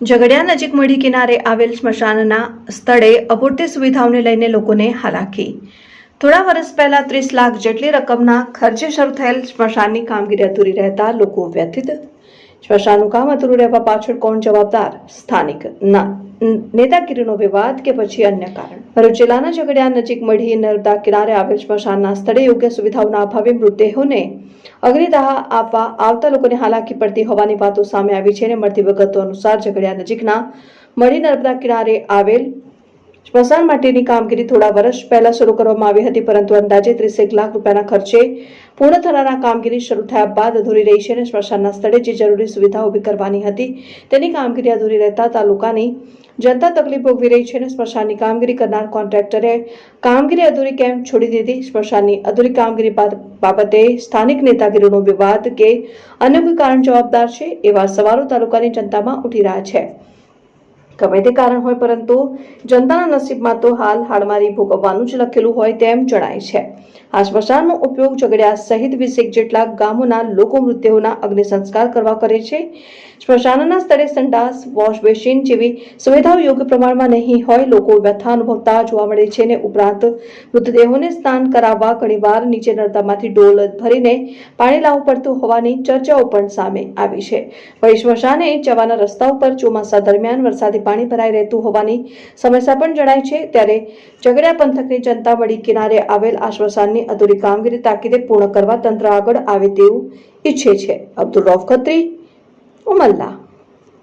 ઝઘડિયા નજીક મઢી કિનારે આવેલ સ્મશાનના સ્થળે અપૂરતી સુવિધાઓને લઈને લોકોને હાલાકી. થોડા વર્ષ પહેલા 30 લાખ જેટલી રકમના ખર્ચે શરૂ થયેલ સ્મશાનની કામગીરી અધૂરી રહેતા લોકો વ્યથિત. સ્મશાનનું કામ અધૂરું રહેવા પાછળ કોણ જવાબદાર? સ્થાનિક નેતાગીરીનો વિવાદ કે પછી અન્ય કારણ? ભરૂચ જિલ્લાના ઝઘડિયા નજીક મઢી નર્મદા કિનારે આવેલ સ્મશાનના સ્થળે યોગ્ય સુવિધાઓના અભાવે મૃતદેહોને અગ્નિદાહ આપવા આવતા લોકોને હાલાકી પડતી હોવાની વાતો સામે આવી છે. મળતી વિગતો અનુસાર ઝઘડિયા નજીકના મઢી નર્મદા કિનારે આવેલ સ્મશાન માટેની કામગીરી થોડા વર્ષ પહેલા શરૂ કરવામાં આવી હતી, પરંતુ અંદાજે 30 લાખ રૂપિયાના ખર્ચે પૂર્ણ થનારા કામગીરી શરૂ થયા બાદ અધૂરી રહી છે. સ્મશાનના સ્થળે જે જરૂરી સુવિધાઓ ઊભી કરવાની હતી તેની કામગીરી અધૂરી રહેતા તાલુકાની જનતા તકલીફ ભોગવી રહી છે. સ્મશાનની કામગીરી કરનાર કોન્ટ્રાક્ટરે કામગીરી અધૂરી કેમ છોડી દીધી? સ્મશાનની અધૂરી કામગીરી બાબતે સ્થાનિક નેતાગીરીનો વિવાદ કે અન્ય કોઈ કારણ જવાબદાર છે? એવા સવાલો તાલુકાની જનતામાં ઉઠી રહ્યા છે. ગમે તે કારણ હોય, પરંતુ જનતાના નસીબમાં તો હાલ હાડમારી ભોગવવાનું જ લખેલું હોય તેમ જણાય છે. આ સ્મશાનનો ઉપયોગ ઝઘડિયા સહિત 20 જેટલા ગામોના લોકો મૃતદેહોના અગ્નિ સંસ્કાર કરવા કરે છે. સ્મશાનના સ્થળે સંડાસ, વોશ બેસિન જેવી સુવિધાઓ યોગ્ય પ્રમાણમાં નહીં હોય લોકો વ્યથા અનુભવતા જોવા મળે છે. ને ઉપરાંત મૃતદેહોને સ્નાન કરાવવા ઘણીવાર નીચે નર્મદામાંથી ડોલ ભરીને પાણી લાવવું પડતું હોવાની ચર્ચાઓ પણ સામે આવી છે. વળી સ્મશાને જવાના રસ્તા ઉપર ચોમાસા દરમિયાન વરસાદી પાણી ભરાઈ રહેતું હોવાની સમસ્યા પણ જણાય છે. ત્યારે ઝઘડિયા પંથકની જનતા મઢી કિનારે આવેલ આ સ્મશાનની અધૂરી કામગીરી તાકીદે પૂર્ણ કરવા તંત્ર આગળ આવે તેવું ઈચ્છે છે. અબ્દુલ રૌફ ખત્રી, ઉમલ્લા.